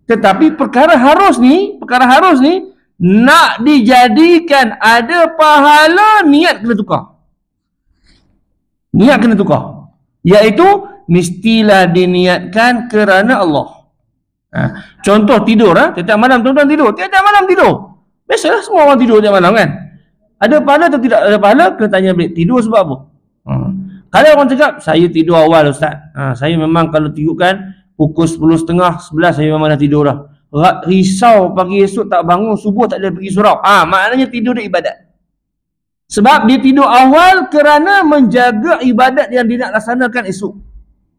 Tetapi perkara harus ni nak dijadikan ada pahala, niat kena tukar. Niat kena tukar. Iaitu mestilah diniatkan kerana Allah. Contoh tidur, tiap malam tuan-tuan tidur, tiap malam tidur. Biasalah semua orang tidur tiap malam kan. Ada pahala atau tidak ada pahala? Kena tanya balik, tidur sebab apa? Kalau orang cakap, saya tidur awal Ustaz. Saya memang kalau tidur kan pukul 10.30, 11 saya memang dah tidur dah. Risau pagi esok tak bangun, subuh tak ada pergi surau. Maknanya tidur dia ibadat. Sebab dia tidur awal kerana menjaga ibadat yang dia nak laksanakan esok.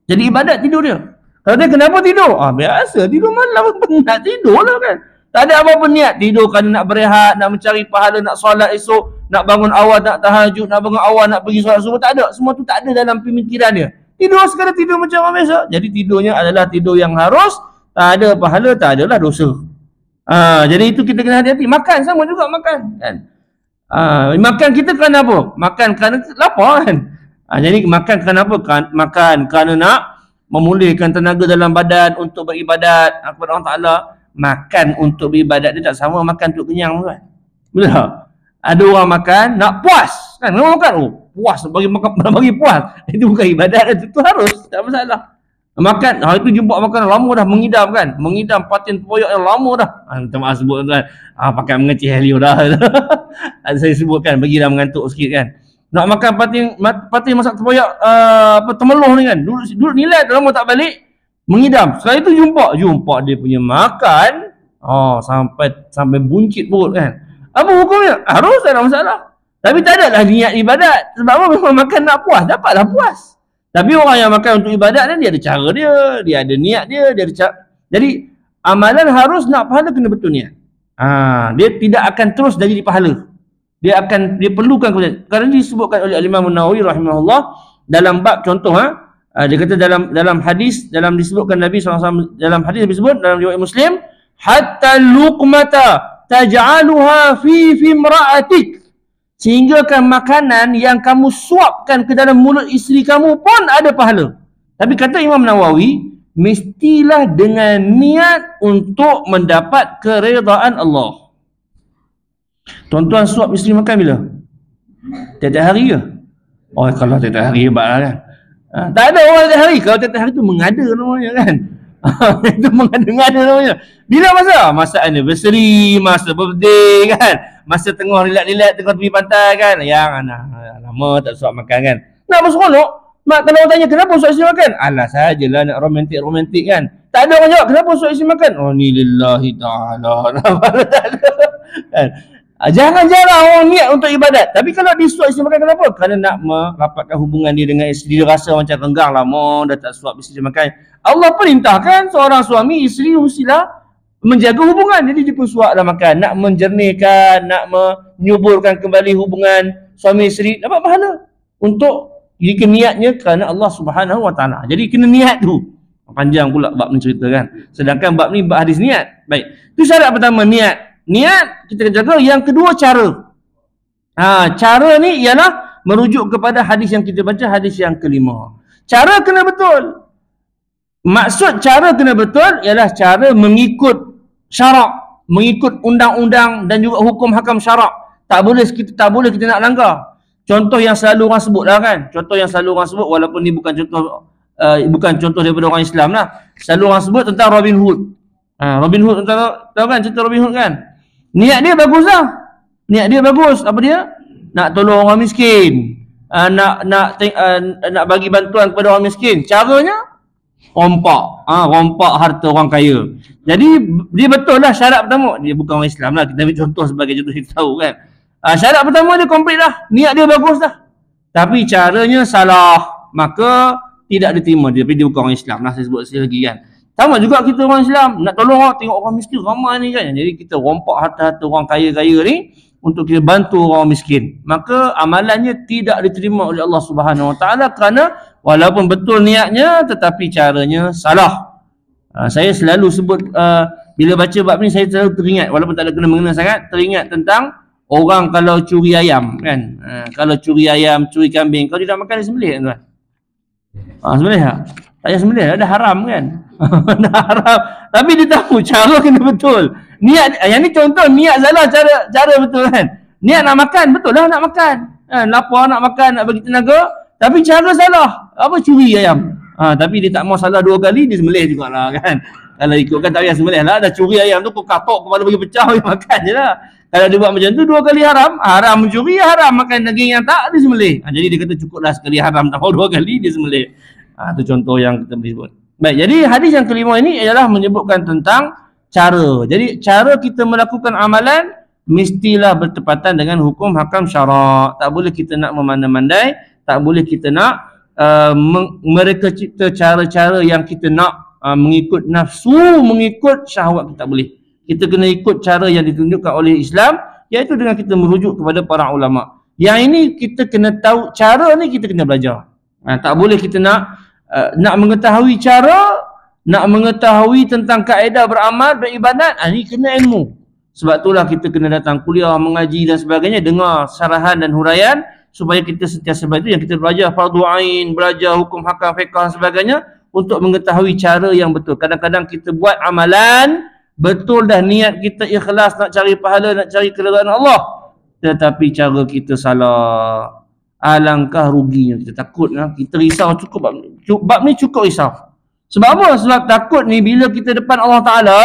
Jadi ibadat tidur dia. Kalau dia kenapa tidur? Biasa tidur malam, penat tidur lah kan. Tak ada apa-apa niat. Tidur kerana nak berehat, nak mencari pahala, nak solat esok, nak bangun awal, nak tahajud, nak bangun awal, nak pergi solat subuh. Tak ada. Semua tu tak ada dalam pemikiran dia. Tidur sekadar tidur macam orang biasa. Jadi tidurnya adalah tidur yang harus. Tak ada pahala, tak adalah dosa. Jadi itu kita kena hati-hati. Makan sama juga makan kan. Makan kita kerana apa? Makan kerana lapar kan. Jadi makan kerana apa? Makan kerana nak memulihkan tenaga dalam badan untuk beribadat kepada Allah Ta'ala. Makan untuk beribadat dia tak sama makan untuk kenyang kan. Betul? Ada orang makan nak puas kan. Orang makan puas, bagi puas. Itu bukan ibadat, itu harus, tak masalah. Makan, itu jumpa makan lama dah, mengidam kan. Mengidam patin tepoyak yang lama dah. Minta maaf sebut tuan. Pakai mengecih helio dah. Saya sebutkan, bagi dah mengantuk sikit kan. Nak makan patin masak tepoyak temeluh ni kan. Duduk nilai lama tak balik, mengidam. Setelah itu jumpa dia punya makan, sampai buncit perut kan. Apa hukumnya? Harus, tak ada masalah. Tapi tak adalah niat ibadat. Sebab apa? Memang makan nak puas, dapatlah puas. Tapi orang yang makan untuk ibadat dia ada cara dia ada niat dia ada cara. Jadi amalan harus nak pahala kena betul niat. Dia tidak akan terus jadi pahala. Dia perlukan kemudian. Kerana disebutkan oleh Imam Nawawi rahimahullah dalam bab contoh dia kata dalam hadis disebutkan Nabi SAW dalam hadis disebut dalam riwayat Muslim, hatta luqmata taj'aluha fi imra'atik, sehinggakan makanan yang kamu suapkan ke dalam mulut isteri kamu pun ada pahala. Tapi kata Imam Nawawi, mestilah dengan niat untuk mendapat keredaan Allah. Tuan-tuan suap isteri makan bila? Tiap-tiap hari ke? Oh, kalau tiap-tiap hari hebatlah kan. Tak ada orang tiap hari. Kalau tiap-tiap hari tu mengada namanya kan. Itu mengada-ngada namanya. Bila masa anniversary, masa birthday kan, masa tengah relax-relax tengah tepi pantai kan, yang lama tak suap makan kan. Nak berseronok. Mak, kalau orang tanya kenapa suap isteri makan, alah sajalah nak romantik kan. Tak ada orang jawab kenapa suap isteri makan. Oh ni lillahi ta'ala. Tak ada kan. Jangan jarang orang niat untuk ibadat. Tapi kalau dia suap isteri makan kenapa? Kerana nak merapatkan hubungan dia dengan isteri. Dia rasa macam renggang lama dah tak suap isteri makan. Allah perintahkan seorang suami isteri mestilah menjaga hubungan. Jadi dia pun suaplah makan. Nak menjernihkan, nak menyuburkan kembali hubungan suami isteri, dapat pahala. Untuk jika niatnya kerana Allah Subhanahu Wa Taala. Jadi kena niat tu. Panjang pula bab ni cerita kan. Sedangkan bab ni bab hadis niat. Baik. Itu syarat pertama, niat. Niat kita jaga. Yang kedua cara. Cara ni ialah merujuk kepada hadis yang kita baca, hadis yang kelima. Cara kena betul. Maksud cara kena betul ialah cara mengikut syarak, mengikut undang-undang dan juga hukum hakam syarak. Tak boleh kita nak langgar. Contoh yang selalu orang sebut lah kan. Contoh yang selalu orang sebut, walaupun ni bukan contoh daripada orang Islam lah. Selalu orang sebut tentang Robin Hood. Robin Hood, tahu kan cerita Robin Hood kan? Niat dia bagus lah. Niat dia bagus. Apa dia? Nak tolong orang miskin. Nak bagi bantuan kepada orang miskin. Caranya rompak harta orang kaya. Jadi dia betul lah syarat pertama. Dia bukan orang Islam lah. Kita ambil contoh sebagai contoh kita tahu kan. Syarat pertama dia komplit lah. Niat dia bagus lah. Tapi caranya salah. Maka tidak diterima dia. Tapi dia bukan orang Islam lah. Saya sebut sekali lagi kan. Sama juga kita orang Islam. Nak tolong orang, tengok orang miskin ramai ni kan. Jadi kita rompak harta-harta orang kaya-kaya ni untuk kita bantu orang miskin. Maka amalannya tidak diterima oleh Allah Subhanahu Wa Taala kerana walaupun betul niatnya tetapi caranya salah. Saya selalu sebut bila baca bab ni saya selalu teringat, walaupun tak ada kena-mengena sangat, teringat tentang orang kalau curi ayam kan. Kalau curi ayam, curi kambing, kalau dia nak makan dia sembelih kan tuan. Sembelih tak? Tak payah sembelih, dah haram kan. Dah haram. Tapi dia tahu cara kena betul. Niat, yang ni contoh niat salah, cara betul kan. Niat nak makan, betul lah nak makan. Lapar nak makan, nak bagi tenaga. Tapi cara salah. Apa curi ayam. Tapi dia tak mau salah 2 kali, dia sembelih jugalah kan. Kalau ikutkan tak payah sembelih lah. Dah curi ayam tu, kau katok kepala bagi pecah, bagi makan je lah. Kalau dia buat macam tu 2 kali haram. Haram mencuri, haram makan daging yang tak, dia sembelih. Jadi dia kata cukuplah sekali haram, tak mau 2 kali, dia sembelih. Itu contoh yang kita boleh sebut. Baik, jadi hadis yang kelima ini ialah menyebutkan tentang cara. Jadi cara kita melakukan amalan mestilah bertepatan dengan hukum hakam syarak. Tak boleh kita nak memandai-mandai, tak boleh kita nak mereka cipta cara-cara yang kita nak mengikut nafsu, mengikut syahwat, kita tak boleh. Kita kena ikut cara yang ditunjukkan oleh Islam, iaitu dengan kita merujuk kepada para ulama. Yang ini kita kena tahu, cara ni kita kena belajar. Tak boleh kita nak mengetahui cara, nak mengetahui tentang kaedah beramal, beribadat, ini kena ilmu. Sebab itulah kita kena datang kuliah, mengaji dan sebagainya, dengar syarahan dan huraian supaya kita sentiasa itu yang kita belajar fardu ain, belajar hukum hakam fiqh dan sebagainya untuk mengetahui cara yang betul. Kadang-kadang kita buat amalan betul dah, niat kita ikhlas nak cari pahala, nak cari keridaan Allah, tetapi cara kita salah. Alangkah ruginya. Kita takut lah. Kita risau cukup bab ni cukup risau. Sebab apa? Sebab takut ni bila kita depan Allah Ta'ala,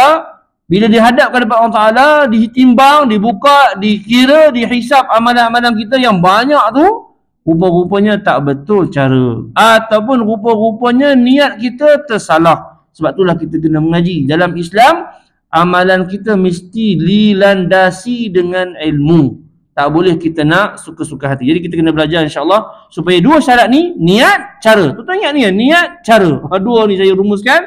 bila dihadapkan depan Allah Ta'ala, ditimbang, dibuka, dikira, dihisap amalan-amalan kita yang banyak tu, rupa-rupanya tak betul cara. Ataupun rupa-rupanya niat kita tersalah. Sebab itulah kita kena mengaji. Dalam Islam, amalan kita mesti dilandasi dengan ilmu. Tak boleh kita nak suka-suka hati. Jadi kita kena belajar insya-Allah supaya dua syarat ni, niat, cara. Tuan ingat ni, niat, cara. Dua ni saya rumuskan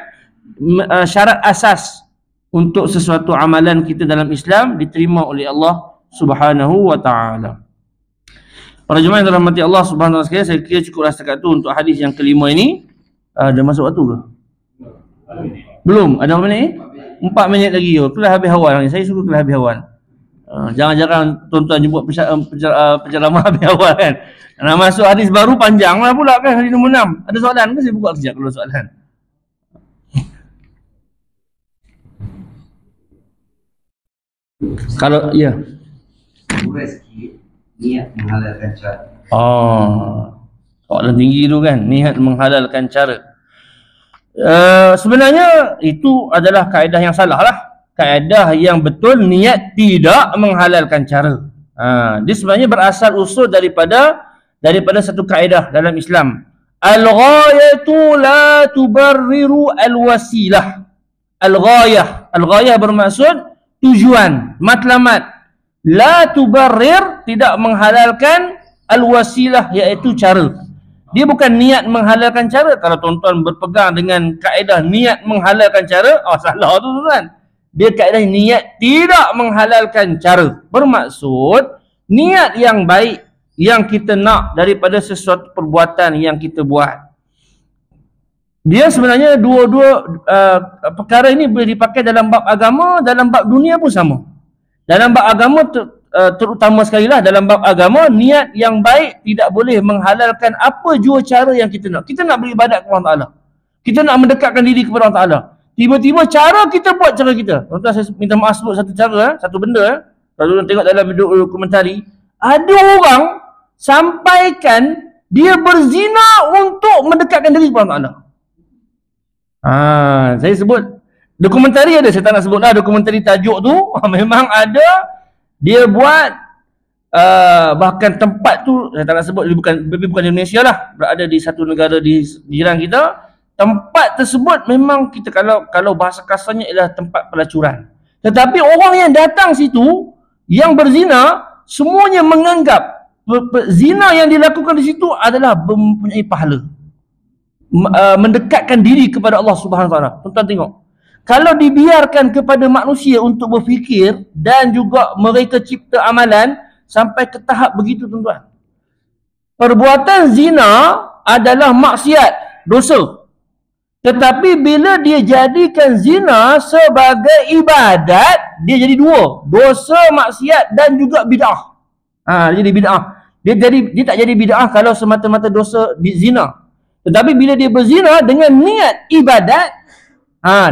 syarat asas untuk sesuatu amalan kita dalam Islam diterima oleh Allah Subhanahu wa taala. Para jemaah yang dirahmati Allah Subhanahu wa taala, saya kira cukuplah setakat tu untuk hadis yang kelima ini. Dah masuk waktu ke? Belum. Ada berapa minit? 4 minit lagi. Kelas habis awal ni. Saya suka kelas habis awal. Jangan-jangan tuan-tuan jemput penceramah habis awal kan. Nak masuk hadis baru panjang lah pula kan, hadis nombor 6. Ada soalan ke? Saya buka kejap kalau soalan. Kalau ya. Murah sikit, niat menghalalkan cara. Soalan tinggi tu kan, niat menghalalkan cara. Sebenarnya itu adalah kaedah yang salah lah. Kaedah yang betul, niat tidak menghalalkan cara. Dia sebenarnya berasal usul daripada satu kaedah dalam Islam. Al-ghayatu la tubarriru al-wasilah. Al-ghayah bermaksud tujuan, matlamat. La tubarrir, tidak menghalalkan al-wasilah, iaitu cara. Dia bukan niat menghalalkan cara. Kalau tuan-tuan berpegang dengan kaedah niat menghalalkan cara, salah tu tuan. Dia kaedah niat tidak menghalalkan cara. Bermaksud niat yang baik yang kita nak daripada sesuatu perbuatan yang kita buat. Dia sebenarnya dua-dua perkara ini boleh dipakai dalam bab agama, dalam bab dunia pun sama. Dalam bab agama terutama sekali lah, dalam bab agama, niat yang baik tidak boleh menghalalkan apa jua cara yang kita nak. Kita nak beribadat kepada Allah Ta'ala. Kita nak mendekatkan diri kepada Allah Ta'ala. Tiba-tiba cara kita buat cara kita. Tuan-tuan, saya minta maaf sebut satu cara, satu benda. Kalau tuan tengok dalam video dokumentari, ada orang sampaikan dia berzina untuk mendekatkan diri kepada Allah Ta'ala. Saya sebut dokumentari ada, saya tak nak sebutlah dokumentari tajuk tu. Memang ada. Dia buat bahkan tempat tu saya tak nak sebut, bukan di Indonesia lah, berada di satu negara di jiran kita. Tempat tersebut memang kita kalau bahasa kasarnya ialah tempat pelacuran. Tetapi orang yang datang situ yang berzina semuanya menganggap zina yang dilakukan di situ adalah mempunyai pahala, mendekatkan diri kepada Allah Subhanahu Wa Taala. Tuan-tuan tengok, kalau dibiarkan kepada manusia untuk berfikir dan juga mereka cipta amalan sampai ke tahap begitu tuan-tuan. Perbuatan zina adalah maksiat, dosa. Tetapi bila dia jadikan zina sebagai ibadat, dia jadi dua. Dosa, maksiat dan juga bid'ah. Dia jadi bid'ah. Dia tak jadi bid'ah kalau semata-mata dosa di zina. Tetapi bila dia berzina dengan niat ibadat,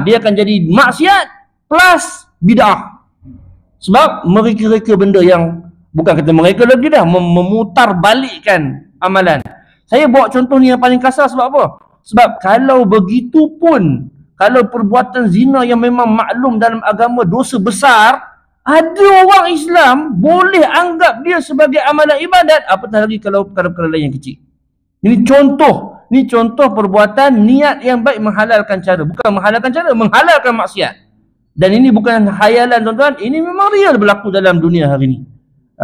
dia akan jadi maksiat plus bid'ah. Sebab mereka-reka benda yang bukan kata mereka lagi dah, memutar balikkan amalan. Saya bawa contoh ni yang paling kasar sebab apa? Sebab kalau begitu pun, kalau perbuatan zina yang memang maklum dalam agama dosa besar, ada orang Islam boleh anggap dia sebagai amalan ibadat, apatah lagi kalau perkara-perkara lain yang kecil. Ini contoh perbuatan niat yang baik menghalalkan cara. Bukan menghalalkan cara, menghalalkan maksiat. Dan ini bukan khayalan tuan-tuan, ini memang real berlaku dalam dunia hari ini.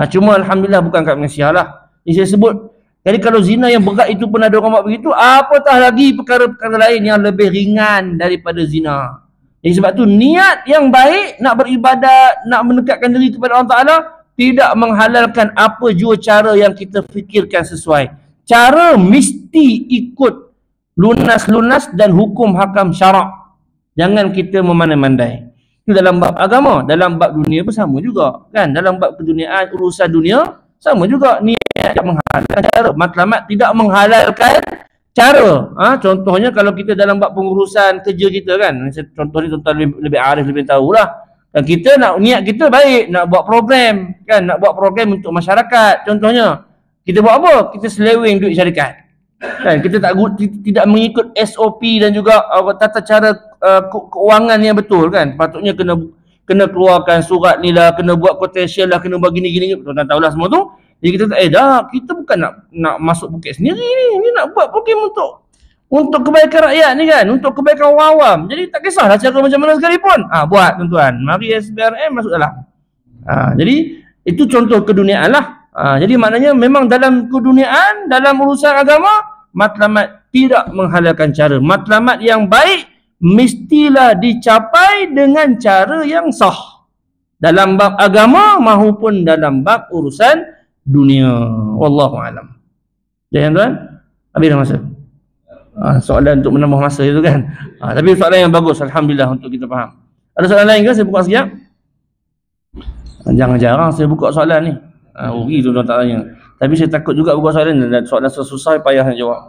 Cuma Alhamdulillah bukan kat Malaysia lah. Ini saya sebut. Jadi kalau zina yang berat itu pun ada orang buat begitu, apatah lagi perkara-perkara lain yang lebih ringan daripada zina. Jadi sebab tu niat yang baik, nak beribadat, nak mendekatkan diri kepada Allah Ta'ala, tidak menghalalkan apa jua cara yang kita fikirkan sesuai. Cara mesti ikut lunas-lunas dan hukum hakam syarak. Jangan kita memandai-mandai. Itu dalam bab agama. Dalam bab dunia pun sama juga. Kan? Dalam bab keduniaan, urusan dunia, sama juga. Niat tidak menghalalkan cara. Matlamat tidak menghalalkan cara. Contohnya kalau kita dalam bab pengurusan kerja kita kan. Contoh ni tuan-tuan lebih arif, lebih tahulah. Dan kita nak, niat kita baik. Nak buat program. Kan? Nak buat program untuk masyarakat. Contohnya. Kita buat apa? Kita seleweng duit syarikat. Kan? Kita tidak mengikut SOP dan juga tata cara keuangan yang betul kan. Patutnya kena keluarkan surat ni lah, kena buat quotation lah, kena buat gini-gini. Tuan-tuan tahulah semua tu. Jadi kita kita bukan nak masuk bukit sendiri ni. Ni nak buat program untuk kebaikan rakyat ni kan, untuk kebaikan orang awam. Jadi tak kisahlah cara macam mana sekalipun. Buat tuan-tuan. Mari SBRM masuk dalam. Jadi Itu contoh keduniaan lah. Jadi maknanya memang dalam keduniaan, dalam urusan agama, matlamat tidak menghalalkan cara. Matlamat yang baik mestilah dicapai dengan cara yang sah. Dalam bab agama maupun dalam bab urusan dunia. Wallahu alam. Jadi tuan, habis dah masa. Soalan untuk menambah masa itu kan. Tapi soalan yang bagus, alhamdulillah, untuk kita faham. Ada soalan lain ke? Saya buka sekejap. Jangan jarang saya buka soalan ni. Rugi tu tuan tak tanya. Tapi saya takut juga buka soalan ni. Soalan susah payah nak jawab.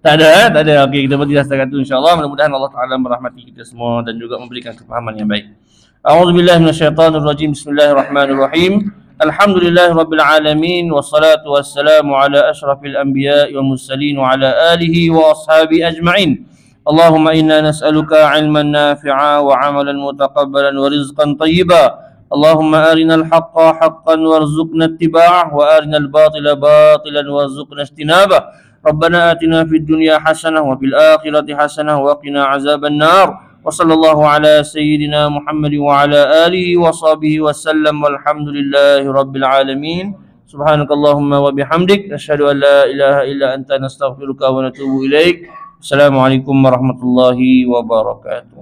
Tak ada. Okey, kita berhenti setakat itu insya-Allah. Mudah-mudahan Allah Taala merahmati kita semua dan juga memberikan kefahaman yang baik. A'udzubillahi minasyaitonirrajim. Bismillahirrahmanirrahim. Alhamdulillahirabbil alamin wassalatu wassalamu ala asyrafil anbiya'i wal mursalin wa ala alihi wa ashabihi ajma'in. Allahumma inna nas'aluka 'ilman nafi'a wa 'amalan mutaqabbalan wa rizqan thayyiba. Allahumma arinal haqqa haqqan warzuqna ittiba'ah wa arinal batila batilan warzuqna ijtinabah. Rabbana atina fid dunya hasanah wa fil akhirati hasanah wa qina azaban nar. Wa sallallahu ala sayyidina Muhammad wa ala alihi wa sahbihi wa sallam walhamdulillahi rabbil alamin. Subhanakallahumma wa bihamdik nashhadu an la ilaha illa anta nastaghfiruka wa natubu ilaik. Assalamualaikum warahmatullahi wabarakatuh.